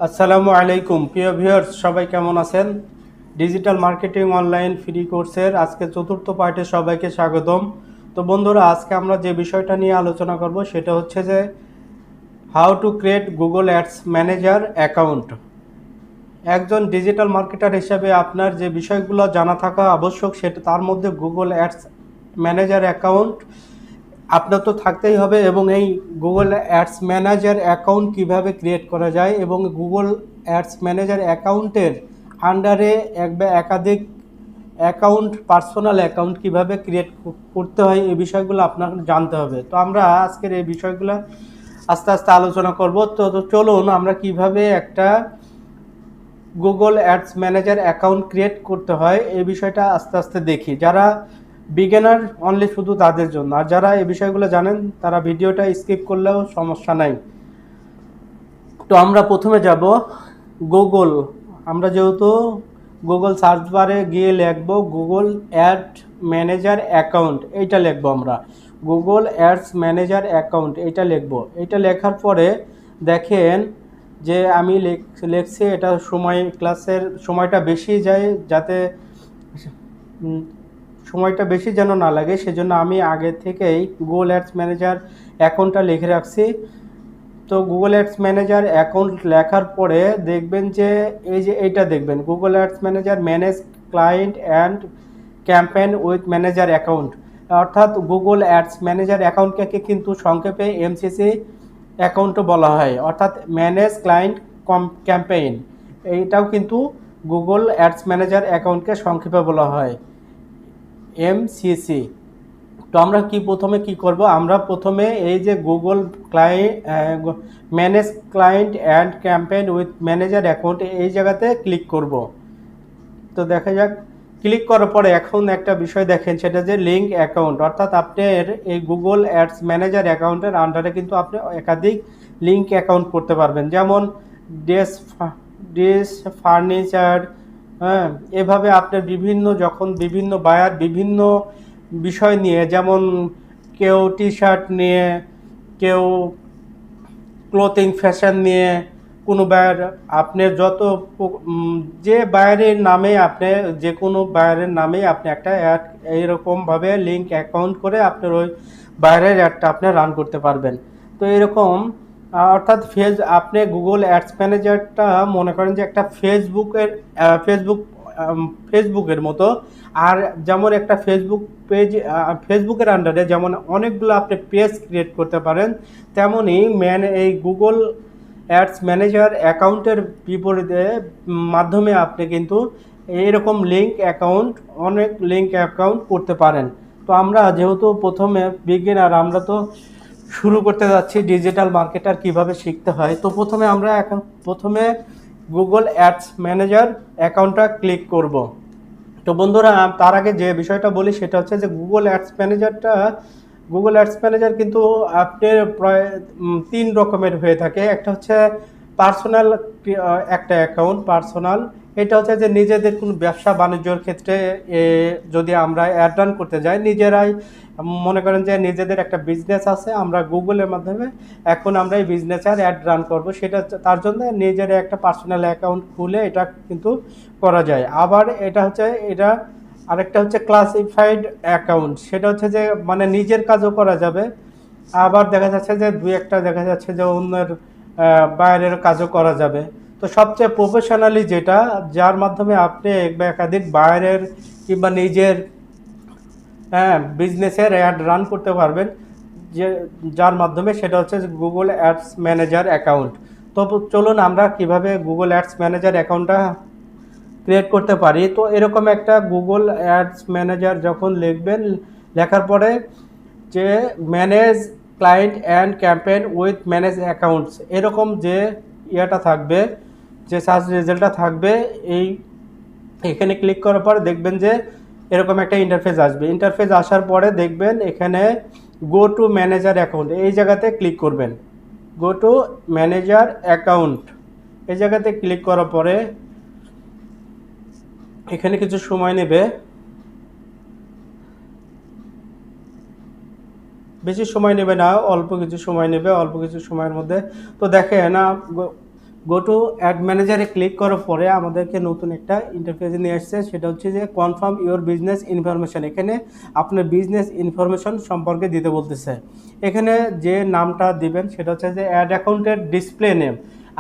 আসসালামু আলাইকুম প্রিয় ভিউয়ার্স, সবাই কেমন আছেন? ডিজিটাল মার্কেটিং অনলাইন ফ্রি কোর্সের আজকে চতুর্থ পার্টে সবাইকে স্বাগতম। তো বন্ধুরা, আজকে আমরা যে বিষয়টা নিয়ে আলোচনা করব সেটা হচ্ছে যে how to create Google ads manager account. একজন ডিজিটাল মার্কেটার হিসেবে আপনার যে বিষয়গুলো জানা থাকা আবশ্যক, সেটা তার মধ্যে গুগল অ্যাডস ম্যানেজার অ্যাকাউন্ট আপনার তো থাকতেই হবে। এবং এই গুগল অ্যাডস ম্যানেজার অ্যাকাউন্ট কিভাবে ক্রিয়েট করা যায় এবং গুগল অ্যাডস ম্যানেজার অ্যাকাউন্টের আন্ডারে এক বা একাধিক অ্যাকাউন্ট, পার্সোনাল অ্যাকাউন্ট কিভাবে ক্রিয়েট করতে হয়, এই বিষয়গুলো আপনার জানতে হবে। তো আমরা আজকের এই বিষয়গুলো আস্তে আস্তে আলোচনা করব। তো চলুন আমরা কিভাবে একটা Google ads manager account create করতে হয় এই বিষয়টা আস্তে আস্তে দেখি। যারা বিগিনার অনলি শুধু তাদের জন্য, আর যারা এই বিষয়গুলো জানেন তারা ভিডিওটা স্কিপ করলেও সমস্যা নাই। তো আমরা প্রথমে যাব গুগল। আমরা যেহেতু গুগল সার্চ বারে গিয়ে লিখবো গুগল অ্যাড ম্যানেজার অ্যাকাউন্ট, এইটা লিখবো আমরা। গুগল অ্যাডস ম্যানেজার অ্যাকাউন্ট এইটা লিখবো। এইটা লেখার পরে দেখেন যে আমি লিখছি, এটা সময়, ক্লাসের সময়টা বেশি যায় যাতে সময়টা বেশি যেন না লাগে, সেজন্য আমি আগে থেকেই গুগল অ্যাডস ম্যানেজার অ্যাকাউন্টটা লিখে রাখছি। তো গুগল অ্যাডস ম্যানেজার অ্যাকাউন্ট লেখার পরে দেখবেন যে এই যে এইটা দেখবেন Google ads manager manage client and campaign with manager account, অর্থাৎ গুগল অ্যাডস ম্যানেজার অ্যাকাউন্টকে কিন্তু সংক্ষেপে এমসিসি অ্যাকাউন্টও বলা হয়, অর্থাৎ ম্যানেজ ক্লায়েন্ট ক্যাম্পেইন। এইটাও কিন্তু গুগল অ্যাডস ম্যানেজার অ্যাকাউন্টকে সংক্ষেপে বলা হয় এমসিসি। তো আমরা প্রথমে কি করব, আমরা প্রথমে এই যে Google client manage client and campaign with manager account, এই জায়গাতে ক্লিক করব। তো দেখা যাক, ক্লিক করার পরে এখন একটা বিষয় দেখেন, সেটা যে লিঙ্ক অ্যাকাউন্ট, অর্থাৎ আপনার এই গুগল অ্যাডস ম্যানেজার অ্যাকাউন্টের আন্ডারে কিন্তু আপনি একাধিক লিঙ্ক অ্যাকাউন্ট করতে পারবেন, যেমন ডেস ডেস ফার্নিচার। হ্যাঁ, এভাবে আপনার যখন বিভিন্ন বায়ার বিভিন্ন বিষয় নিয়ে, যেমন কেউ টি শার্ট নিয়ে, কেউ ক্লোথিং ফ্যাশন নিয়ে, কোনো বায়ার আপনার যে বায়ারের নামে আপনি, যে কোনো বায়ারের নামেই আপনি একটা অ্যাড এইরকমভাবে লিঙ্ক অ্যাকাউন্ট করে আপনার ওই বায়ারের অ্যাডটা আপনি রান করতে পারবেন। তো এরকম অর্থাৎ আপনি গুগল অ্যাডস ম্যানেজারটা মনে করেন যে একটা ফেসবুক ফেসবুকের মতো। আর যেমন একটা ফেসবুক পেজ, ফেসবুকের আন্ডারে যেমন অনেকগুলো আপনি পেজ ক্রিয়েট করতে পারেন, তেমনই এই গুগল অ্যাডস ম্যানেজার অ্যাকাউন্টের বিপরীতে মাধ্যমে আপনি কিন্তু এইরকম অনেক লিঙ্ক অ্যাকাউন্ট করতে পারেন। তো আমরা যেহেতু প্রথমে বিগিনার, আমরা তো শুরু করতে যাচ্ছি ডিজিটাল মার্কেটার কিভাবে শিখতে হয়। তো প্রথমে গুগল অ্যাডস ম্যানেজার অ্যাকাউন্টটা ক্লিক করব। তো বন্ধুরা, তার আগে যে বিষয়টা বলি সেটা হচ্ছে যে গুগল অ্যাডস ম্যানেজার কিন্তু আপনার প্রায় তিন রকমের হয়ে থাকে। একটা হচ্ছে পার্সোনাল, একটা অ্যাকাউন্ট পার্সোনাল। এটা হচ্ছে যে নিজেদের কোনো ব্যবসা বাণিজ্যর ক্ষেত্রে যদি আমরা অ্যাড রান করতে যাই, নিজেরাই মনে করেন যে নিজেদের একটা বিজনেস আছে, আমরা গুগলের মাধ্যমে এখন আমরা এই বিজনেসের অ্যাড রান করব, সেটা তার জন্য নিজের একটা পার্সোনাল অ্যাকাউন্ট খুলে এটা কিন্তু করা যায়। আবার আরেকটা হচ্ছে ক্লাসিফাইড অ্যাকাউন্ট, সেটা হচ্ছে যে মানে নিজের কাজও করা যাবে, আবার দেখা যাচ্ছে যে দুই একটা দেখা যাচ্ছে যে অন্যের বাইরের কাজও করা যাবে। তো সবচেয়ে প্রফেশনালি যেটা, যার মাধ্যমে আপনি এক বা একাধিক বাইরের কিংবা নিজের বিজনেসের অ্যাড রান করতে পারবেন, যে যার মাধ্যমে, সেটা হচ্ছে গুগল অ্যাডস ম্যানেজার অ্যাকাউন্ট। তো চলুন আমরা কিভাবে গুগল অ্যাডস ম্যানেজার অ্যাকাউন্টটা ক্রিয়েট করতে পারি। তো এরকম একটা গুগল অ্যাডস ম্যানেজার যখন লিখবেন, লেখার পরে যে manage client and campaign with manage accounts, এরকম যে ইয়েটা থাকবে, যে সার্চ রেজাল্টটা থাকবে, এখানে ক্লিক করার পর দেখবেন যে এরকম একটা ইন্টারফেস আসবে। ইন্টারফেস আসার পরে দেখবেন এখানে গো টু ম্যানেজার অ্যাকাউন্ট, এই জায়গাতে ক্লিক করবেন। গো টু ম্যানেজার অ্যাকাউন্ট, এই জায়গাতে ক্লিক করার পরে এখানে কিছু সময় নেবে, বেশি সময় নেবে না, অল্প কিছু সময় নেবে, অল্প কিছু সময়ের মধ্যে। তো দেখেন গো টু অ্যাড ম্যানেজারে ক্লিক করার পরে আমাদেরকে নতুন একটা ইন্টারফেসে নিয়ে আসছে, সেটা হচ্ছে যে কনফার্ম ইওর বিজনেস ইনফরমেশন। এখানে আপনার বিজনেস ইনফরমেশন সম্পর্কে দিতে বলতেছে। এখানে যে নামটা দিবেন সেটা হচ্ছে যে অ্যাড অ্যাকাউন্টের ডিসপ্লে নেম।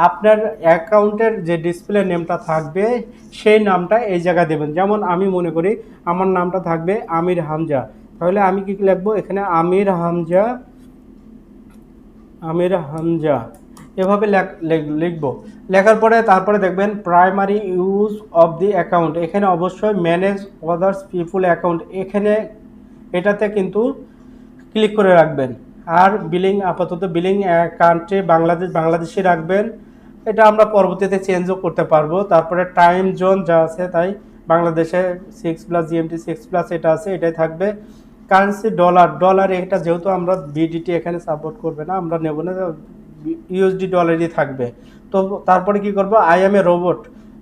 আপনার অ্যাকাউন্টের যে ডিসপ্লে নেমটা থাকবে সেই নামটা এই জায়গায় দেবেন। যেমন আমি মনে করি আমার নামটা থাকবে আমির হামজা, তাহলে আমি কি লিখবো এখানে আমির হামজা, আমির হামজা এভাবে লিখবো। লেখার পরে তারপরে দেখবেন primary use of the account, এখানে অবশ্যই ম্যানেজ আদার্স পিপুল অ্যাকাউন্ট, এখানে এটাতে কিন্তু ক্লিক করে রাখবেন। আর বিলিং, আপাতত বিলিং কান্ট্রি বাংলাদেশে রাখবেন। এটা আমরা পরবর্তীতে চেঞ্জও করতে পারবো। তারপরে টাইম জোন যা আছে তাই বাংলাদেশে 6+ GMT 6+ এটা আছে, এটাই থাকবে। কারেন্সি ডলার এটা যেহেতু আমরা বিডিটি এখানে সাপোর্ট করবে না, আমরা নেব না, ইউএসডি ডলারই থাকবে। তো তারপরে কি করব, আই এম এ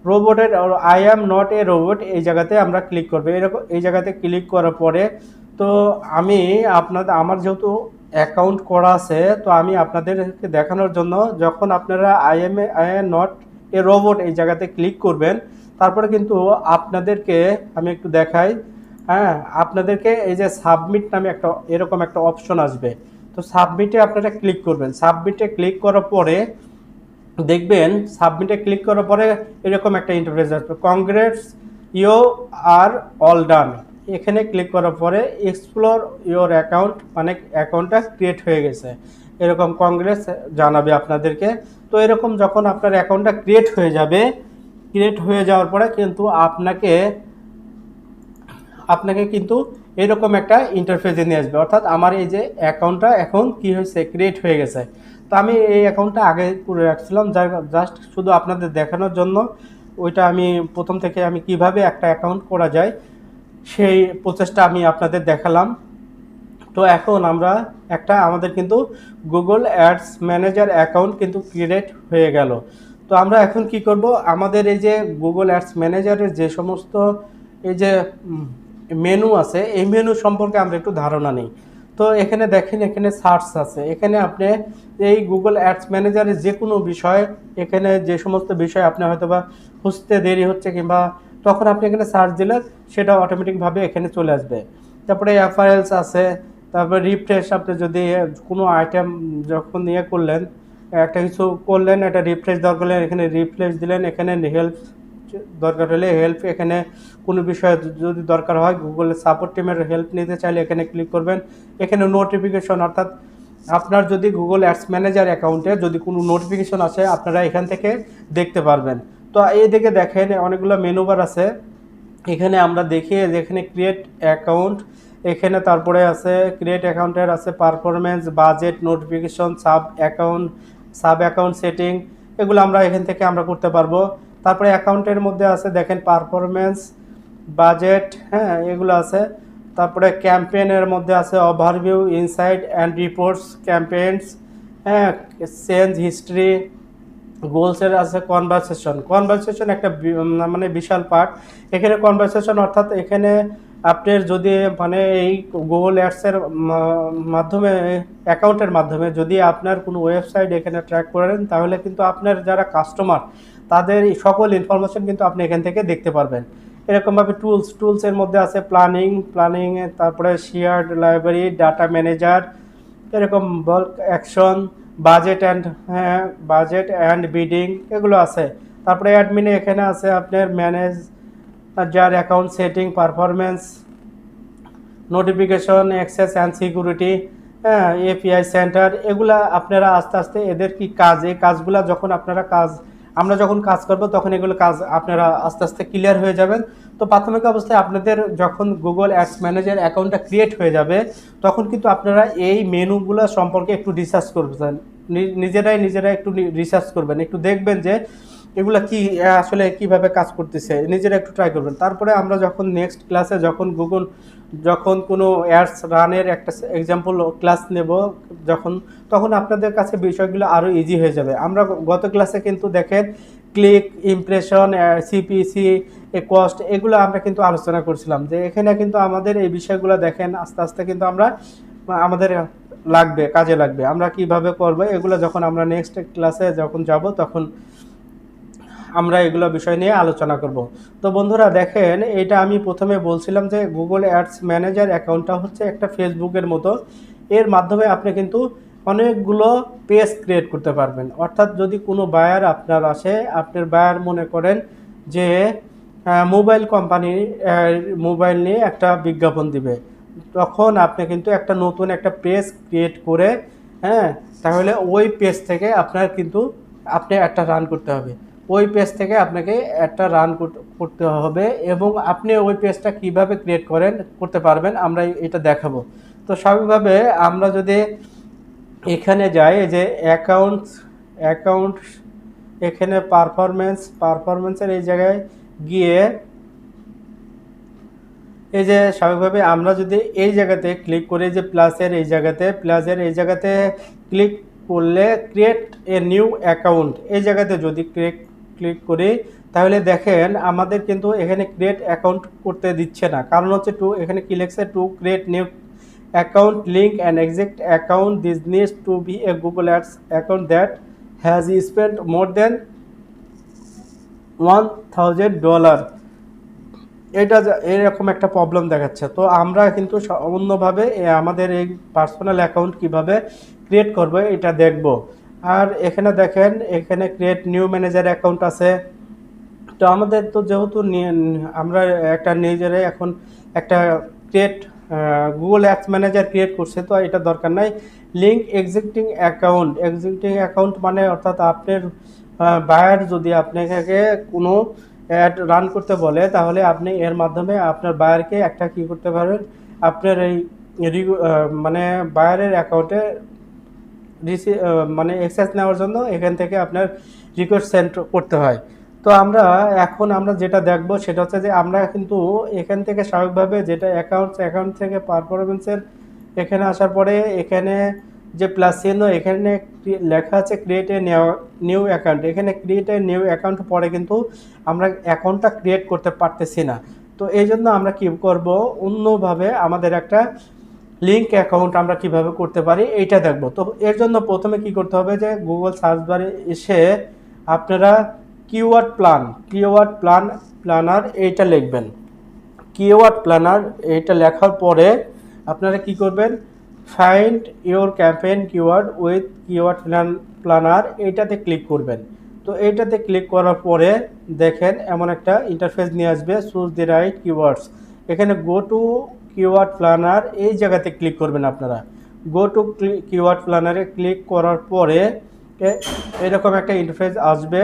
রোবটের I am not a robot এই জায়গাতে আমরা ক্লিক করবো। এরকম এই জায়গাতে ক্লিক করার পরে তো আমি আমার যেহেতু অ্যাকাউন্ট করা আছে, তো আমি আপনাদেরকে দেখানোর জন্য যখন আপনারা I am not a robot এই জায়গাতে ক্লিক করবেন, তারপরে কিন্তু আপনাদেরকে আমি একটু দেখাই। হ্যাঁ, আপনাদেরকে এই যে সাবমিট নামে একটা এরকম একটা অপশন আসবে। তো সাবমিটে আপনারা ক্লিক করবেন। সাবমিটে ক্লিক করার পরে দেখবেন, সাবমিটে ক্লিক করার পরে এরকম একটা ইন্টারফেস আসবে, congrats you are all done. এখানে ক্লিক করার পরে এক্সপ্লোর ইওর অ্যাকাউন্ট, মানে অ্যাকাউন্টটা ক্রিয়েট হয়ে গেছে, এরকম কংগ্রেস জানাবে আপনাদেরকে। তো এরকম যখন আপনার অ্যাকাউন্টটা ক্রিয়েট হয়ে যাবে, ক্রিয়েট হয়ে যাওয়ার পরে কিন্তু আপনাকে কিন্তু এরকম একটা ইন্টারফেসে নিয়ে আসবে, অর্থাৎ আমার এই যে অ্যাকাউন্টটা এখন কি হয়েছে, ক্রিয়েট হয়ে গেছে। তো আমি এই অ্যাকাউন্টটা আগে করে রাখছিলাম জাস্ট শুধু আপনাদের দেখানোর জন্য। ওইটা আমি প্রথম থেকে আমি কিভাবে একটা অ্যাকাউন্ট করা যায় সেই প্রসেসটা আমি আপনাদের দেখালাম। তো এখন আমরা আমাদের কিন্তু গুগল অ্যাডস ম্যানেজার অ্যাকাউন্ট কিন্তু ক্রিয়েট হয়ে গেল। তো আমরা এখন কি করব, আমাদের এই যে গুগল অ্যাডস ম্যানেজারের যে সমস্ত এই যে মেনু আছে, এই মেনু সম্পর্কে আমরা একটু ধারণা নিই। তো এখানে দেখেন, এখানে সার্চ আছে, এখানে আপনি এই গুগল অ্যাডস ম্যানেজারের যে কোনো বিষয়, এখানে যে সমস্ত বিষয় আপনি হয়তো বা খুঁজতে দেরি হচ্ছে কিংবা তখন আপনি এখানে সার্চ দিলে সেটা অটোমেটিকভাবে এখানে চলে আসবে। তারপরে অ্যাপারেলস আছে, তারপরে রিফ্রেশ, আপনি যদি কোনো আইটেম যখন করলেন, একটা কিছু করলেন, এটা রিফ্রেশ দরকার হলে এখানে রিফ্রেশ দিলেন। এখানে হেল্প দরকার হলে হেল্প, এখানে কোনো বিষয়ে যদি দরকার হয় গুগল সাপোর্ট টিমের হেল্প নিতে চাইলে এখানে ক্লিক করবেন। এখানে নোটিফিকেশন, অর্থাৎ আপনার যদি গুগল অ্যাডস ম্যানেজার অ্যাকাউন্টে যদি কোনো নোটিফিকেশন আসে আপনারা এখান থেকে দেখতে পারবেন। তো এই দিকে দেখেন অনেকগুলো মেনু বার আছে, এখানে আমরা দেখি যেখানে ক্রিয়েট অ্যাকাউন্ট, এখানে তারপরে আছে ক্রিয়েট অ্যাকাউন্টের আছে performance, budget, notification, sub account setting, এগুলো আমরা এখান থেকে আমরা করতে পারবো। তারপরে অ্যাকাউন্টের মধ্যে আছে দেখেন পারফরমেন্স, বাজেট, হ্যাঁ এগুলো আছে। তারপরে ক্যাম্পেইনের মধ্যে আছে overview, insight and reports, campaigns, হ্যাঁ চেঞ্জ হিস্ট্রি, গোলসের আছে কনভারসেশন একটা মানে বিশাল পার্ট। এখানে কনভারসেশন অর্থাৎ এখানে আপনার যদি মানে এই গুগল অ্যাডসের মাধ্যমে, অ্যাকাউন্টের মাধ্যমে যদি আপনার কোনো ওয়েবসাইট এখানে ট্র্যাক করেন, তাহলে কিন্তু আপনার যারা কাস্টমার তাদের সকল ইনফরমেশন কিন্তু আপনি এখান থেকে দেখতে পারবেন। এরকমভাবে টুলসের মধ্যে আছে প্ল্যানিং, তারপরে শেয়ার্ড লাইব্রেরি, ডাটা ম্যানেজার, এরকম bulk action, budget and bidding, এগুলো আছে। তারপরে অ্যাডমিনে এখানে আছে আপনার ম্যানেজ যার account setting, performance, notification, access and security, হ্যাঁ এপিআই সেন্টার, এগুলা আপনারা আস্তে আস্তে এদের কি কাজ, এই কাজগুলা যখন আমরা যখন কাজ করব তখন এগুলো কাজ আপনারা আস্তে আস্তে ক্লিয়ার হয়ে যাবেন। তো প্রাথমিক অবস্থায় আপনাদের যখন গুগল অ্যাডস ম্যানেজার অ্যাকাউন্টটা ক্রিয়েট হয়ে যাবে, তখন কিন্তু আপনারা এই মেনুগুলো সম্পর্কে একটু রিসার্চ করবেন, নিজেরাই একটু রিসার্চ করবেন, একটু দেখবেন যে এগুলা কি আসলে কিভাবে কাজ করতেছে, নিজেরা একটু ট্রাই করবেন। তারপরে আমরা যখন নেক্সট ক্লাসে যখন কোনো অ্যাডস রানের একটা এক্সাম্পল ক্লাস নেব তখন আপনাদের কাছে বিষয়গুলো আরও ইজি হয়ে যাবে। আমরা গত ক্লাসে কিন্তু দেখেন ক্লিক, ইমপ্রেশন, সিপিসি, কস্ট, এগুলো আমরা কিন্তু আলোচনা করছিলাম, যে এখানে কিন্তু আমাদের এই বিষয়গুলো দেখেন আস্তে আস্তে কিন্তু আমাদের কাজে লাগবে। আমরা কিভাবে করব এগুলো যখন আমরা নেক্সট ক্লাসে যখন যাব তখন আমরা এগুলো বিষয় নিয়ে আলোচনা করব। তো বন্ধুরা দেখেন, এটা আমি প্রথমে বলছিলাম যে গুগল অ্যাডস ম্যানেজার অ্যাকাউন্টটা হচ্ছে একটা ফেসবুকের মতো। এর মাধ্যমে আপনি কিন্তু অনেকগুলো পেজ ক্রিয়েট করতে পারবেন। অর্থাৎ যদি কোনো বায়ার আপনার আসে, আপনার বায়ার মনে করেন যে মোবাইল কোম্পানি মোবাইল নিয়ে একটা বিজ্ঞাপন দিবে, তখন আপনি কিন্তু একটা নতুন একটা পেজ ক্রিয়েট করে, হ্যাঁ, তাহলে ওই পেজ থেকে আপনার কিন্তু আপনি একটা রান করতে হবে। ওই পেজ থেকে আপনাকে একটা রান করতে হবে, এবং আপনি ওই পেজটা কিভাবে ক্রিয়েট করতে পারবেন আমরা এটা দেখাবো। তো স্বাভাবিকভাবে আমরা যদি এখানে যাই, এই যে অ্যাকাউন্ট এখানে পারফরমেন্সের এই জায়গায় গিয়ে, এই যে স্বাভাবিকভাবে আমরা যদি এই জায়গাতে ক্লিক করি, যে প্লাসের এই জায়গাতে ক্লিক করলে ক্রিয়েট এ নিউ অ্যাকাউন্ট, এই জায়গাতে যদি ক্লিক করি, তাহলে দেখেন আমাদের কিন্তু এখানে ক্রিয়েট অ্যাকাউন্ট করতে দিচ্ছে না। কারণ হচ্ছে এখানে কি লিখছে, to create new account link and exit account, this needs to be a Google ads account that has spent more than $1000। এটা এরকম একটা প্রবলেম দেখাচ্ছে। তো আমরা কিন্তু অন্যভাবে আমাদের এই পার্সোনাল অ্যাকাউন্ট কিভাবে ক্রিয়েট করব এটা দেখব। আর এখানে দেখেন, এখানে ক্রিয়েট নিউ ম্যানেজার অ্যাকাউন্ট আছে। তো আমাদের তো যেহেতু আমরা একটা নিজেরাই এখন একটা create Google apps manager create করছে, তো এটা দরকার নাই। লিঙ্ক এক্সিস্টিং অ্যাকাউন্ট মানে অর্থাৎ আপনার বায়ার যদি আপনাকে কোনো অ্যাড রান করতে বলে, তাহলে আপনি এর মাধ্যমে আপনার বায়ারকে একটা কি করতে পারবেন, আপনার এই মানে বায়ারের অ্যাকাউন্টে মানে অ্যাক্সেস নেওয়ার জন্য এখান থেকে আপনার রিকোয়েস্ট সেন্ড করতে হয়। তো আমরা যেটা দেখব সেটা হচ্ছে যে আমরা কিন্তু এখান থেকে স্বাভাবিকভাবে যেটা অ্যাকাউন্ট থেকে পারফরমেন্সের এখানে আসার পরে এখানে যে প্লাস চিহ্ন, এখানে লেখা আছে ক্রিয়েট এ নিউ অ্যাকাউন্ট। এখানে ক্রিয়েট এ নিউ অ্যাকাউন্ট পরে কিন্তু আমরা অ্যাকাউন্টটা ক্রিয়েট করতে পারতেছি না। তো এই জন্য আমরা কি করব, অন্যভাবে আমাদের একটা লিঙ্ক অ্যাকাউন্ট আমরা কিভাবে করতে পারি এইটা দেখব। তো এর জন্য প্রথমে কি করতে হবে, যে গুগল সার্চ বারে এসে আপনারা প্ল্যানার এইটা লিখবেন। কিওয়ার্ড প্ল্যানার এইটা লেখার পরে আপনারা কি করবেন, find your campaign keyword with planner এইটাতে ক্লিক করবেন। তো এইটাতে ক্লিক করার পরে দেখেন এমন একটা ইন্টারফেস নিয়ে আসবে, চুজ দি রাইট কিওয়ার্ডস। এখানে গো টু কিওয়ার্ড প্ল্যানার এই জায়গাতে ক্লিক করবেন। আপনারা গো টু কিওয়ার্ড প্ল্যানারে ক্লিক করার পরে এরকম একটা ইন্টারফেস আসবে।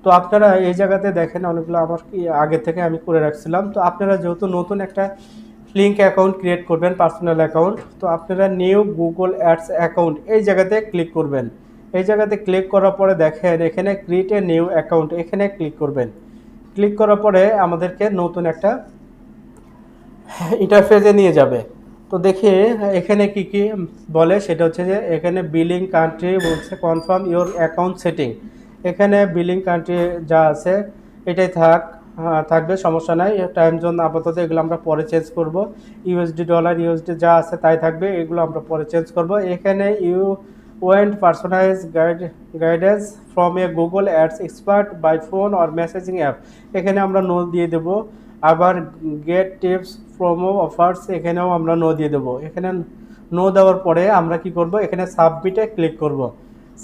তো আপনারা এই জায়গাতে দেখেন অনেকগুলো আমার কি আগে থেকে আমি করে রাখছিলাম। তো আপনারা যেহেতু নতুন একটা লিঙ্ক অ্যাকাউন্ট ক্রিয়েট করবেন, পার্সোনাল অ্যাকাউন্ট, তো আপনারা নিউ গুগল অ্যাডস অ্যাকাউন্ট এই জায়গাতে ক্লিক করবেন। এই জায়গাতে ক্লিক করার পরে দেখেন এখানে ক্রিয়েট এ নিউ অ্যাকাউন্ট, এখানে ক্লিক করবেন। ক্লিক করার পরে আমাদেরকে নতুন একটা ইন্টারফেসে নিয়ে যাবে। তো দেখি এখানে কি কি বলে, সেটা হচ্ছে যে এখানে বিলিং কান্ট্রি বলছে কনফার্ম ইওর অ্যাকাউন্ট সেটিং। এখানে বিলিং কান্ট্রি যা আছে এটাই থাকবে, সমস্যা নাই। টাইম জোন আপাতত এগুলো আমরা পরে চেঞ্জ করব। ইউএসডি ডলার ইউএসডি যা আছে তাই থাকবে, এগুলো আমরা পরে চেঞ্জ করব। এখানে you want personalize guidance from a Google ads expert by phone or messaging app, এখানে আমরা নো দিয়ে দেবো। আবার গেট টিপস প্রোমো অফার্স, এখানেও আমরা নো দিয়ে দেবো। এখানে নো দেওয়ার পরে আমরা কি করব, এখানে সাবমিটে ক্লিক করব।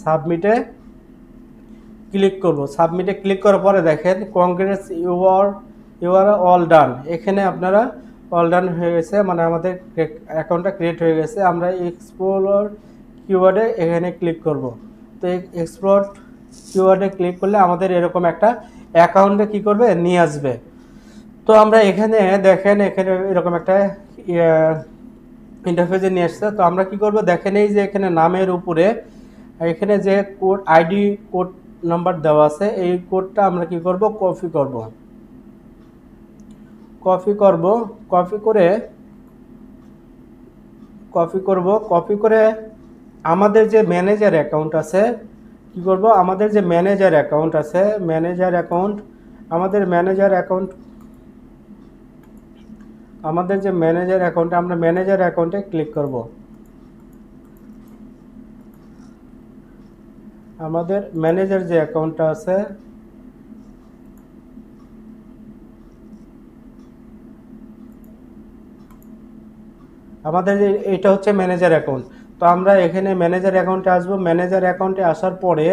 সাবমিটে ক্লিক করার পরে দেখেন congrats you are all done, এখানে আপনারা অল ডান হয়ে গেছে, মানে আমাদের অ্যাকাউন্টটা ক্রিয়েট হয়ে গেছে। আমরা এক্সপ্লোর কিওয়ার্ডে এখানে ক্লিক করব। তো এক্সপ্লোর কিওয়ার্ডে ক্লিক করলে আমাদের এরকম একটা অ্যাকাউন্টে কি করবে, নিয়ে আসবে। তো আমরা এখানে দেখেন এখানে এরকম একটা ইন্টারফেসে নিয়ে আসছে। তো আমরা কি করব, দেখেন এই যে এখানে নামের উপরে এখানে যে আইডি কোড নাম্বার দেওয়া আছে, এই কোডটা আমরা কি করব, কপি করে আমাদের যে ম্যানেজার অ্যাকাউন্ট আছে কি করব, আমাদের যে ম্যানেজার অ্যাকাউন্টে আমরা ম্যানেজার অ্যাকাউন্টে ক্লিক করব। আমাদের ম্যানেজার যে অ্যাকাউন্টটা আছে আমাদের এটা হচ্ছে ম্যানেজার অ্যাকাউন্ট। তো আমরা এখানে ম্যানেজার অ্যাকাউন্টে আসবো। ম্যানেজার অ্যাকাউন্টে আসার পরে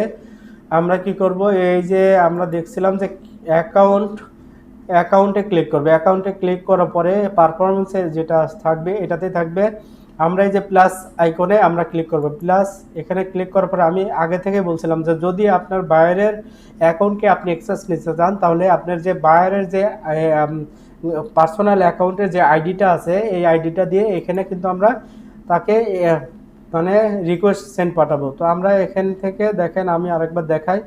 আমরা কি করব, এই যে আমরা দেখছিলাম যে অ্যাকাউন্টে ক্লিক করবে। অ্যাকাউন্টে ক্লিক করার পরে পারফরমেন্সে যেটা থাকবে এটাতে থাকবে, আমরা এই যে প্লাস আইকনে আমরা ক্লিক করব। প্লাস এখানে ক্লিক করার পরে আমি আগে থেকে বলছিলাম যে যদি আপনার বায়ারের অ্যাকাউন্টকে আপনি অ্যাক্সেস নিতে চান, তাহলে আপনার যে বায়ারের যে পার্সোনাল অ্যাকাউন্টের যে আইডিটা আছে এই আইডিটা দিয়ে এখানে কিন্তু আমরা তাকে মানে রিকোয়েস্ট সেন্ড পাঠাবো। তো আমরা এখান থেকে দেখেন, আমি আরেকবার দেখাই,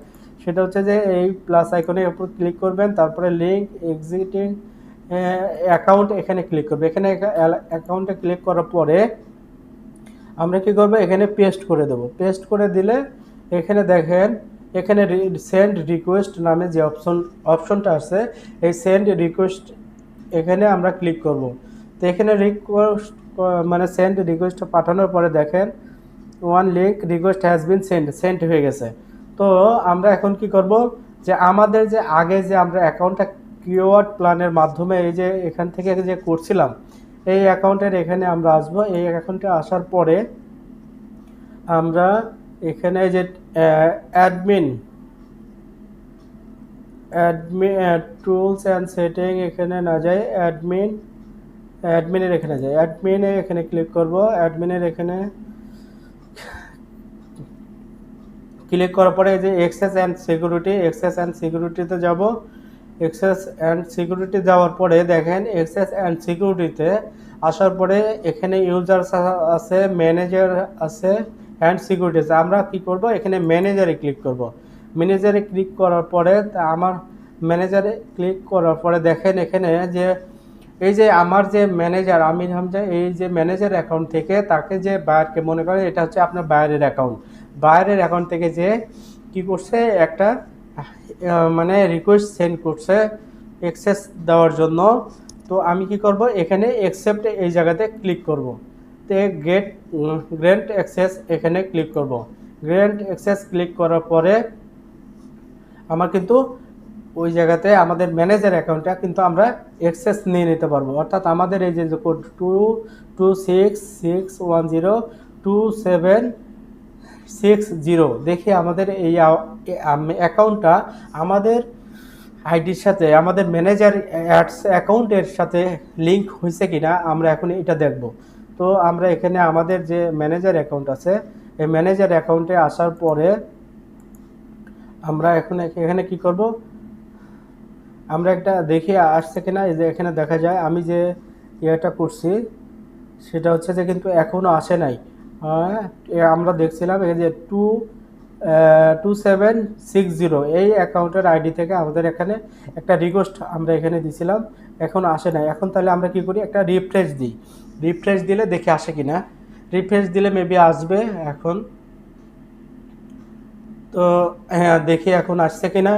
সেটা হচ্ছে যে এই প্লাস আইকনের উপর ক্লিক করবেন, তারপরে লিঙ্ক এক্সিস্টিং অ্যাকাউন্ট এখানে ক্লিক করবে। এখানে অ্যাকাউন্টে ক্লিক করার পরে আমরা কি করব, এখানে পেস্ট করে দেব। পেস্ট করে দিলে এখানে দেখেন, এখানে সেন্ড রিকোয়েস্ট নামে যে অপশনটা আছে, এই সেন্ড রিকোয়েস্ট এখানে আমরা ক্লিক করব। তো এখানে রিকোয়েস্ট মানে সেন্ড রিকোয়েস্ট পাঠানোর পরে দেখেন one link request has been send হয়ে গেছে। তো আমরা এখন কি করব, যে আমাদের যে আগে যে আমরা অ্যাকাউন্টটা কিওয়ার্ড প্ল্যানের মাধ্যমে এই যে এখান থেকে যে করছিলাম, এই অ্যাকাউন্টের এখানে আমরা আসবো। এই অ্যাকাউন্টে আসার পরে আমরা এখানে যে অ্যাডমিন টুলস অ্যান্ড সেটিং এখানে না যায়, অ্যাডমিনের এখানে যায়। অ্যাডমিনে এখানে ক্লিক করব। অ্যাডমিনের এখানে ক্লিক করার পরে এই যে অ্যাক্সেস অ্যান্ড সিকিউরিটিতে যাব। অ্যাক্সেস অ্যান্ড সিকিউরিটি যাওয়ার পরে দেখেন, অ্যাক্সেস অ্যান্ড সিকিউরিটিতে আসার পরে এখানে ইউজার্স আছে, ম্যানেজার আছে, অ্যান্ড সিকিউরিটি আছে। আমরা কি করব, এখানে ম্যানেজারে ক্লিক করব। ম্যানেজারে ক্লিক করার পরে আমার ম্যানেজারে ক্লিক করার পরে দেখেন এখানে যে এই যে আমার যে ম্যানেজার আমির হামজা, এই যে ম্যানেজার অ্যাকাউন্ট থেকে তাকে যে বায়ারকে মনে করেন এটা হচ্ছে আপনার বায়ারের অ্যাকাউন্ট। বায়ারের অ্যাকাউন্ট থেকে যে কি করছে, একটা মানে রিকোয়েস্ট সেন্ড করছে অ্যাক্সেস দেওয়ার জন্য। তো আমি কি করব, এখানে অ্যাকসেপ্ট এই জায়গাতে ক্লিক করব। তো গ্র্যান্ট অ্যাক্সেস এখানে ক্লিক করব। গ্র্যান্ট অ্যাক্সেস ক্লিক করার পরে আমার কিন্তু ওই জায়গাতে আমাদের ম্যানেজার অ্যাকাউন্টটা কিন্তু আমরা অ্যাক্সেস নিয়ে নিতে পারবো। অর্থাৎ আমাদের এই যে কোড 2266102760 দেখি আমাদের এই অ্যাকাউন্টটা আমাদের আইডির সাথে, আমাদের ম্যানেজার অ্যাডস অ্যাকাউন্টের সাথে লিঙ্ক হয়েছে কিনা আমরা এখন এটা দেখব। তো আমরা এখানে আমাদের যে ম্যানেজার অ্যাকাউন্ট আছে, এই ম্যানেজার অ্যাকাউন্টে আসার পরে আমরা এখন এখানে কি করব, আমরা একটা দেখি আসছে কিনা। এই যে এখানে দেখা যায় আমি যে ইয়েটা করছি সেটা হচ্ছে যে কিন্তু এখনও আসে নাই। আমরা দেখছিলাম এই যে 2760 এই অ্যাকাউন্টের আইডি থেকে আমাদের এখানে একটা রিকোয়েস্ট আমরা এখানে দিছিলাম, এখন আসে নাই। এখন তাহলে আমরা কি করি, একটা রিফ্রেশ দিই। রিফ্রেশ দিলে দেখি আসে কিনা। রিফ্রেশ দিলে মেবি আসবে এখন। তো হ্যাঁ, দেখি এখন আসছে কিনা,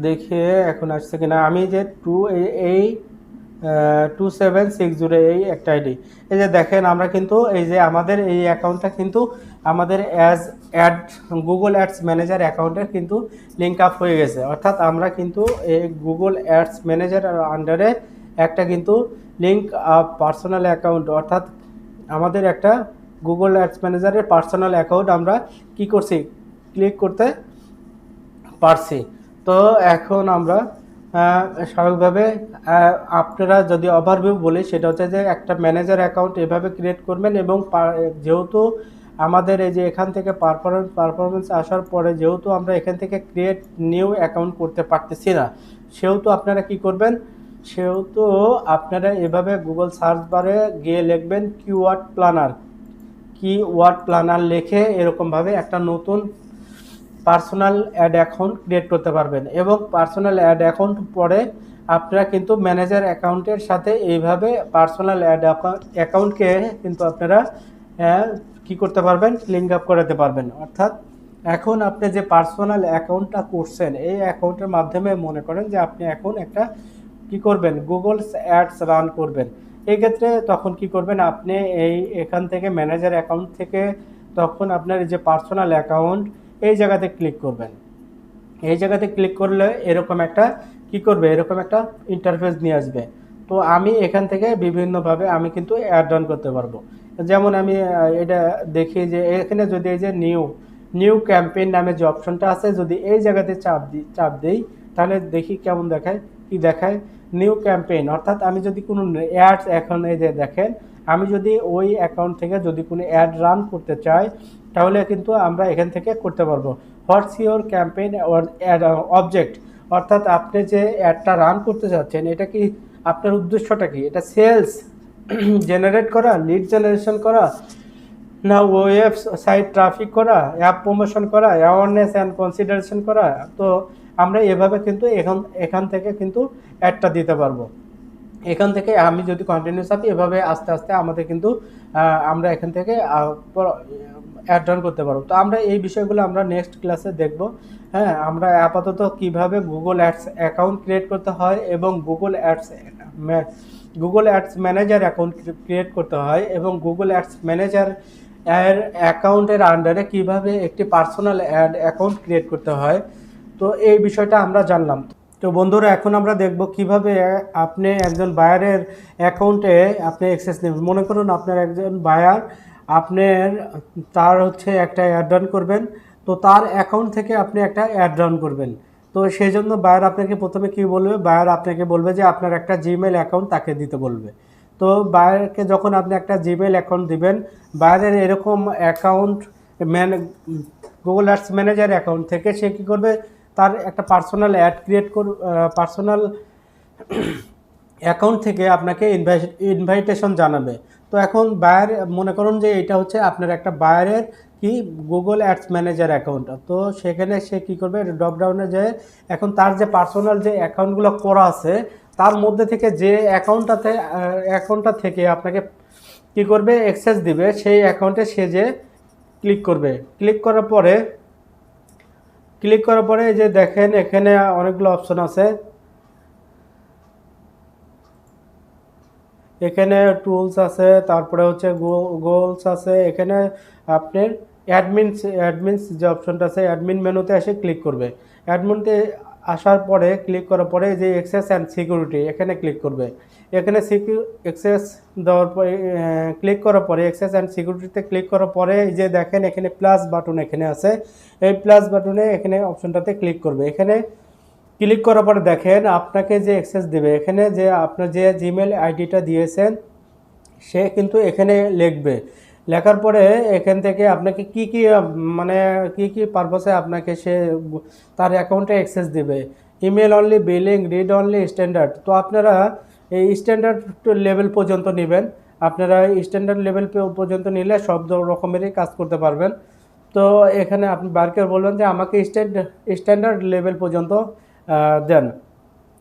দেখে এখন আসছে কিনা। আমি যে 2760 এই একটা আইডি, এই যে দেখেন আমরা কিন্তু এই যে আমাদের এই অ্যাকাউন্টটা কিন্তু আমাদের গুগল অ্যাডস ম্যানেজার অ্যাকাউন্টের কিন্তু লিঙ্ক আপ হয়ে গেছে। অর্থাৎ আমরা কিন্তু এই গুগল অ্যাডস ম্যানেজার আন্ডারে একটা কিন্তু লিঙ্ক আপ পার্সোনাল অ্যাকাউন্ট, অর্থাৎ আমাদের একটা গুগল অ্যাডস ম্যানেজারের পার্সোনাল অ্যাকাউন্ট আমরা কি করছি, ক্লিক করতে পারছি। তো এখন আমরা স্বাভাবিকভাবে আপনারা যদি ওভারভিউ বলি, সেটা হচ্ছে যে একটা ম্যানেজার অ্যাকাউন্ট এভাবে ক্রিয়েট করবেন। এবং যেহেতু আমাদের এই যে এখান থেকে পারফরমেন্স আসার পরে যেহেতু আমরা এখান থেকে ক্রিয়েট নিউ অ্যাকাউন্ট করতে পারতেছি না, সেহেতু আপনারা কি করবেন, সেহেতু আপনারা এভাবে গুগল সার্চ বারে গিয়ে লিখবেন কিওয়ার্ড প্ল্যানার লিখে এরকমভাবে একটা নতুন পার্সোনাল অ্যাড অ্যাকাউন্ট ক্রিয়েট করতে পারবেন। এবং পার্সোনাল অ্যাড অ্যাকাউন্ট পরে আপনারা কিন্তু ম্যানেজার অ্যাকাউন্টের সাথে এইভাবে পার্সোনাল অ্যাড অ্যাকাউন্টকে কিন্তু আপনারা কি করতে পারবেন, লিঙ্ক আপ করাতে পারবেন। অর্থাৎ এখন আপনি যে পার্সোনাল অ্যাকাউন্টটা করছেন, এই অ্যাকাউন্টের মাধ্যমে মনে করেন যে আপনি এখন একটা কি করবেন, গুগল অ্যাডস রান করবেন। এই ক্ষেত্রে তখন কি করবেন, আপনি এখান থেকে ম্যানেজার অ্যাকাউন্ট থেকে তখন আপনার যে পার্সোনাল অ্যাকাউন্ট এই জায়গাতে ক্লিক করবেন। এই জায়গাতে ক্লিক করলে এরকম একটা কি করবে, এরকম একটা ইন্টারফেস নিয়ে আসবে। তো আমি এখান থেকে বিভিন্নভাবে আমি কিন্তু অ্যাড অন করতে পারবো। যেমন আমি এটা দেখি যে এখানে যদি এই যে নিউ ক্যাম্পেইন নামে যে অপশনটা আছে, যদি এই জায়গাতে চাপ দিই তাহলে দেখি কেমন দেখায়, কি দেখায়, নিউ ক্যাম্পেইন। অর্থাৎ আমি যদি কোনো অ্যাডস, এখন এই যে দেখেন, আমি যদি ওই অ্যাকাউন্ট থেকে যদি কোনো অ্যাড রান করতে চাই তাহলে কিন্তু আমরা এখান থেকে করতে পারবো। What's your campaign or object, অর্থাৎ আপনি যে অ্যাডটা রান করতে চাচ্ছেন এটা কি, আপনার উদ্দেশ্যটা কি, এটা সেলস জেনারেট করা, লিড জেনারেশন করা, না ওয়েবসাইট ট্রাফিক করা, অ্যাপ প্রমোশন করা, অ্যাওয়ারনেস অ্যান্ড কনসিডারেশন করা। তো আমরা এভাবে কিন্তু এখান থেকে কিন্তু অ্যাডটা দিতে পারবো। এখান থেকে আমি যদি কন্টিনিউস থাকি এভাবে আস্তে আস্তে আমাদের কিন্তু আমরা এখান থেকে অ্যাড রান করতে পারবো। তো আমরা এই বিষয়গুলো আমরা নেক্সট ক্লাসে দেখব। হ্যাঁ, আমরা আপাতত কিভাবে গুগল অ্যাডস অ্যাকাউন্ট ক্রিয়েট করতে হয় এবং Google ads manager account create করতে হয় এবং গুগল অ্যাডস ম্যানেজার এর অ্যাকাউন্টের আন্ডারে কিভাবে একটি পার্সোনাল অ্যাকাউন্ট ক্রিয়েট করতে হয়, তো এই বিষয়টা আমরা জানলাম। তো বন্ধুরা, এখন আমরা দেখব কিভাবে আপনি একজন বায়ারের অ্যাকাউন্টে আপনি অ্যাক্সেস নেবেন। মনে করুন আপনার একজন বায়ার, আপনার তার হচ্ছে একটা অ্যাড রান করবেন, তো তার অ্যাকাউন্ট থেকে আপনি একটা অ্যাড রান করবেন। তো সেই জন্য বায়ার আপনাকে প্রথমে কি বলবে, বায়ার আপনাকে বলবে যে আপনার একটা জিমেল অ্যাকাউন্ট তাকে দিতে বলবে। তো বায়ারকে যখন আপনি একটা জিমেল অ্যাকাউন্ট দিবেন, বায়ারের এরকম account Google ads manager account থেকে সে কী করবে, তার একটা personal ad create personal account থেকে আপনাকে ইনভাইটেশন জানাবে। তো এখন বায়ার, মনে করুন যে এটা হচ্ছে আপনার একটা বায়ারের কি গুগল অ্যাডস ম্যানেজার অ্যাকাউন্ট। তো সেখানে সে কী করবে, ড্রপডাউনে যে এখন তার যে পার্সোনাল যে অ্যাকাউন্টগুলো করা আছে তার মধ্যে থেকে যে অ্যাকাউন্টটা থেকে আপনাকে কী করবে, অ্যাক্সেস দিবে, সেই অ্যাকাউন্টে সে যে ক্লিক করবে। ক্লিক করার পরে এই যে দেখেন এখানে অনেকগুলো অপশন আছে, এখানে টুলস আছে, তারপরে হচ্ছে গোলস আছে, এখানে আপনার অ্যাডমিনস যে অপশনটা আছে অ্যাডমিন মেনুতে এসে ক্লিক করবে। অ্যাডমিনতে আসার পরে ক্লিক করার পরে যে অ্যাক্সেস অ্যান্ড সিকিউরিটি এখানে ক্লিক করবে। এখানে অ্যাক্সেস দেওয়ার পরে ক্লিক করার পরে অ্যাক্সেস অ্যান্ড সিকিউরিটিতে ক্লিক করার পরে এই যে দেখেন এখানে প্লাস বাটন এখানে আছে, এই প্লাস বাটনে এখানে অপশনটাতে ক্লিক করবে। এখানে ক্লিক করার পরে দেখেন আপনাকে যে অ্যাক্সেস দেবে, এখানে যে আপনার যে জিমেল আইডিটা দিয়েছেন সে কিন্তু এখানে লিখবে। লেখার পরে এখান থেকে আপনাকে কি মানে কি পারপাসে আপনাকে সে তার অ্যাকাউন্টে অ্যাক্সেস দেবে। Email only, billing, read only, standard. তো আপনারা এই স্ট্যান্ডার্ড লেভেল পর্যন্ত নেবেন। আপনারা স্ট্যান্ডার্ড লেভেল পর্যন্ত নিলে সব রকমেরই কাজ করতে পারবেন। তো এখানে আপনি বারকে বলবেন যে আমাকে স্ট্যান্ডার্ড লেভেল পর্যন্ত দেন।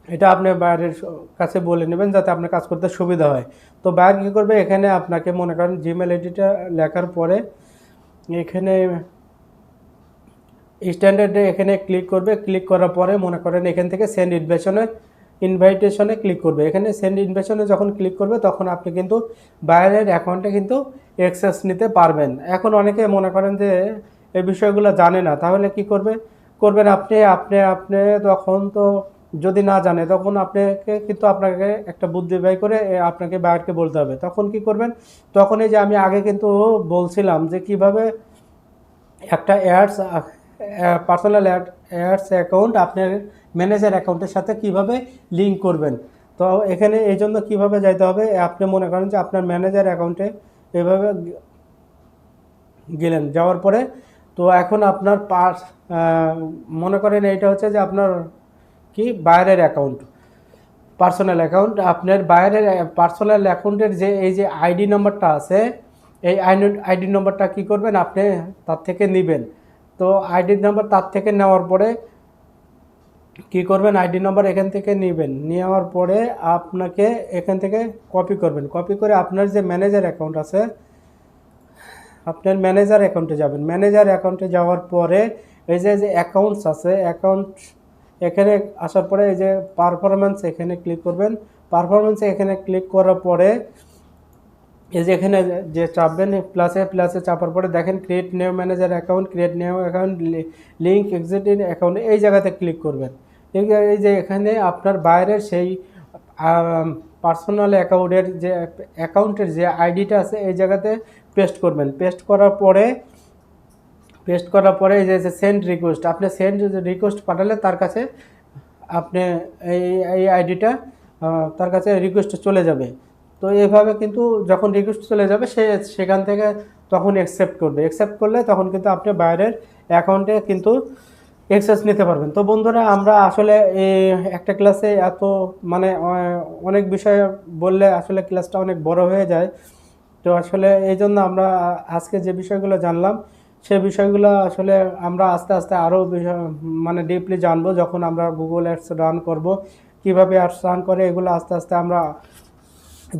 এটা আপনি বাইরের কাছে বলে নেবেন যাতে আপনার কাজ করতে সুবিধা হয়। তো বাইরে কী করবে, এখানে আপনাকে মনে করেন জিমেল আইডিটা লেখার পরে এখানে স্ট্যান্ডার্ডে এখানে ক্লিক করবে। ক্লিক করার পরে মনে করেন এখান থেকে সেন্ড ইনভাইটেশনে ক্লিক করবে। এখানে সেন্ড ইনভাইটেশনে যখন ক্লিক করবে তখন আপনি কিন্তু বাইরের অ্যাকাউন্টে কিন্তু অ্যাক্সেস নিতে পারবেন। এখন অনেকে মনে করেন যে এই বিষয়গুলো জানে না, তাহলে কি করবেন আপনি আপনি আপনি তখন তো যদি না জানে তখন আপনাকে একটা বুদ্ধি ব্যয় করে আপনাকে বায়ারকে বলতে হবে। তখন কি করবেন, তখন এই যে আমি আগে কিন্তু বলছিলাম যে কিভাবে একটা পার্সোনাল অ্যাডস অ্যাকাউন্ট আপনার ম্যানেজার অ্যাকাউন্টের সাথে কিভাবে লিঙ্ক করবেন। তো এখানে এই জন্য কীভাবে যাইতে হবে, আপনি মনে করেন যে আপনার ম্যানেজার অ্যাকাউন্টে এভাবে গেলেন, যাওয়ার পরে তো এখন আপনার মনে করেন এইটা হচ্ছে যে আপনার কি বাইরের অ্যাকাউন্ট, পার্সোনাল অ্যাকাউন্ট। আপনার বাইরের পার্সোনাল অ্যাকাউন্টের যে এই যে আইডি নম্বরটা আছে, এই আইডি নম্বরটা কী করবেন, আপনি তার থেকে নেবেন। তো আইডি নাম্বার তার থেকে নেওয়ার পরে কি করবেন, আইডি নাম্বার এখান থেকে নেওয়ার পরে আপনাকে এখান থেকে কপি করবেন। কপি করে আপনার যে ম্যানেজার অ্যাকাউন্ট আছে, আপনার ম্যানেজার অ্যাকাউন্টে যাবেন। ম্যানেজার অ্যাকাউন্টে যাওয়ার পরে এই যে অ্যাকাউন্টস আছে, অ্যাকাউন্ট এখানে আসার পরে এই যে পারফরমেন্স এখানে ক্লিক করবেন। পারফরমেন্সে এখানে ক্লিক করার পরে এই যে এখানে যে চাপবেন প্লাসে চাপার পরে দেখেন create new manager account, create new account, link existing account, এই জায়গাতে ক্লিক করবেন। এই যে এখানে আপনার বাইরের সেই পার্সোনাল অ্যাকাউন্টের যে আইডিটা আছে এই জায়গাতে পেস্ট করবেন। পেস্ট করার পরে এই যে সেন্ড রিকোয়েস্ট, আপনি সেন্ড রিকোয়েস্ট পাঠালে তার কাছে আপনি এই আইডিটা তার কাছে রিকোয়েস্ট চলে যাবে। তো এইভাবে কিন্তু যখন রিকোয়েস্ট চলে যাবে সেখান থেকে তখন অ্যাকসেপ্ট করবে। অ্যাকসেপ্ট করলে তখন কিন্তু আপনি বাইরের অ্যাকাউন্টে কিন্তু অ্যাক্সেস নিতে পারবেন। তো বন্ধুরা, আমরা আসলে এই একটা ক্লাসে এত মানে অনেক বিষয় বললে আসলে ক্লাসটা অনেক বড় হয়ে যায়। তো আসলে এই জন্য আমরা আজকে যে বিষয়গুলো জানলাম সেই বিষয়গুলো আসলে আমরা আস্তে আস্তে আরও মানে ডিপলি জানবো যখন আমরা গুগল অ্যাডস রান করব, কীভাবে অ্যাডস রান করে এগুলো আস্তে আস্তে আমরা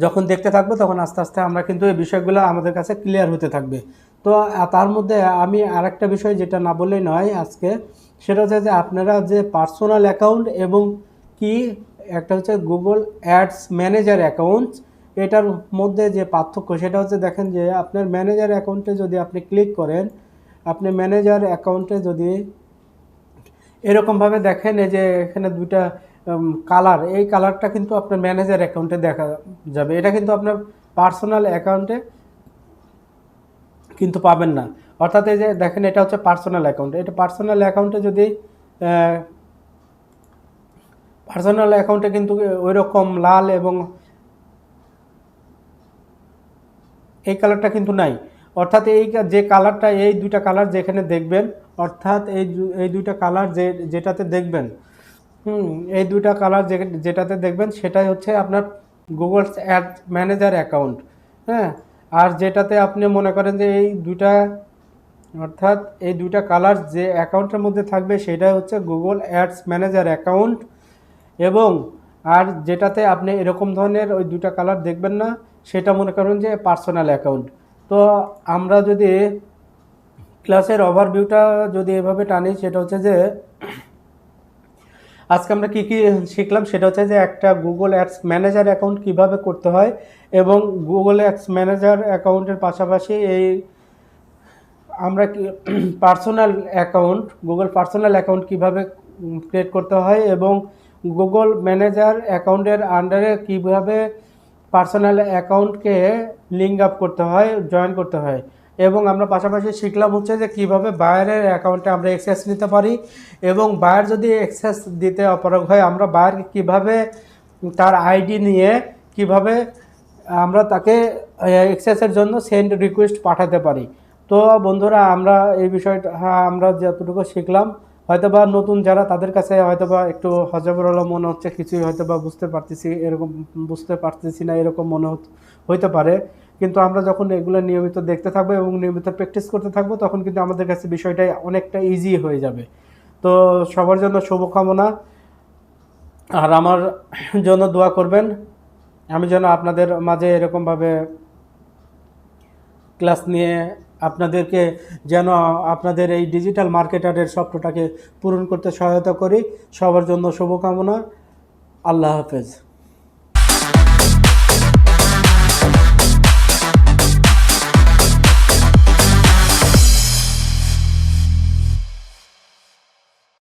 যখন দেখতে থাকবো তখন আস্তে আস্তে আমরা কিন্তু এই বিষয়গুলো আমাদের কাছে ক্লিয়ার হতে থাকবে। তো তার মধ্যে আমি আরেকটা বিষয় যেটা না বললেই নয় আজকে, সেটা হচ্ছে যে আপনারা যে পার্সোনাল অ্যাকাউন্ট এবং কি একটা হচ্ছে গুগল অ্যাডস ম্যানেজার অ্যাকাউন্ট, এটার মধ্যে যে পার্থক্য সেটা হচ্ছে দেখেন যে আপনার ম্যানেজার অ্যাকাউন্টে যদি আপনি ক্লিক করেন, আপনি ম্যানেজার অ্যাকাউন্টে যদি এরকমভাবে দেখেন এই যে এখানে দুইটা কালার, এই কালারটা কিন্তু আপনার ম্যানেজার অ্যাকাউন্টে দেখা যাবে। এটা কিন্তু আপনার পার্সোনাল অ্যাকাউন্টে কিন্তু পাবেন না। অর্থাৎ এই যে দেখেন এটা হচ্ছে পার্সোনাল অ্যাকাউন্ট, এটা পার্সোনাল অ্যাকাউন্টে যদি পার্সোনাল অ্যাকাউন্টে কিন্তু ওই রকম লাল এবং এই কালারটা কিন্তু নাই। অর্থাৎ এই যে কালারটা, এই দুইটা কালার যেখানে দেখবেন, অর্থাৎ এই দুইটা কালার যেটাতে দেখবেন, এই দুইটা কালার যেটাতে দেখবেন সেটাই হচ্ছে আপনার গুগল অ্যাড ম্যানেজার অ্যাকাউন্ট। হ্যাঁ, আর যেটাতে আপনি মনে করেন যে এই দুইটা, অর্থাৎ এই দুইটা কালার যে অ্যাকাউন্টের মধ্যে থাকবে সেটাই হচ্ছে গুগল অ্যাডস ম্যানেজার অ্যাকাউন্ট। এবং আর যেটাতে আপনি এরকম ধরনের ওই দুইটা কালার দেখবেন না সেটা মনে করেন যে পার্সোনাল অ্যাকাউন্ট। তো আমরা যদি ক্লাসের ওভারভিউটা যদি এভাবে টানি, সেটা হচ্ছে যে আজকে আমরা কি শিখলাম সেটা হচ্ছে যে একটা গুগল অ্যাডস ম্যানেজার অ্যাকাউন্ট কিভাবে করতে হয়, এবং গুগল অ্যাডস ম্যানেজার অ্যাকাউন্টের পাশাপাশি এই আমরা কি personal account, Google personal account কিভাবে ক্রিয়েট করতে হয়, এবং গুগল ম্যানেজার অ্যাকাউন্টের আন্ডারে কিভাবে পার্সোনাল অ্যাকাউন্টকে লিঙ্ক আপ করতে হয়, জয়েন করতে হয়। এবং আমরা পাশাপাশি শিখলাম হচ্ছে যে কীভাবে বায়ারের অ্যাকাউন্টে আমরা অ্যাক্সেস নিতে পারি, এবং বায়ার যদি অ্যাক্সেস দিতে অপারগ হয় আমরা বায়ারকে কীভাবে তার আইডি নিয়ে কিভাবে আমরা তাকে অ্যাক্সেসের জন্য সেন্ড রিকোয়েস্ট পাঠাতে পারি। তো বন্ধুরা, আমরা এই বিষয়টা আমরা যতটুকু শিখলাম, হয়তোবা নতুন যারা তাদের কাছে হয়তোবা একটু হজবরল মনে হচ্ছে, কিছুই হয়তোবা বুঝতে পারতেছি না এরকম মনে হইতে পারে। কিন্তু আমরা যখন এগুলো নিয়মিত দেখতে থাকবো এবং নিয়মিত প্র্যাকটিস করতে থাকবো তখন কিন্তু আমাদের কাছে বিষয়টা অনেকটা ইজি হয়ে যাবে। তো সবার জন্য শুভকামনা, আর আমার জন্য দোয়া করবেন আমি যেন আপনাদের মাঝে এরকমভাবে ক্লাস নিয়ে আপনাদেরকে যেন আপনাদের এই ডিজিটাল মার্কেটারের স্বপ্নটাকে পূরণ করতে সহায়তা করি। সবার জন্য শুভকামনা। আল্লাহ হাফেজ।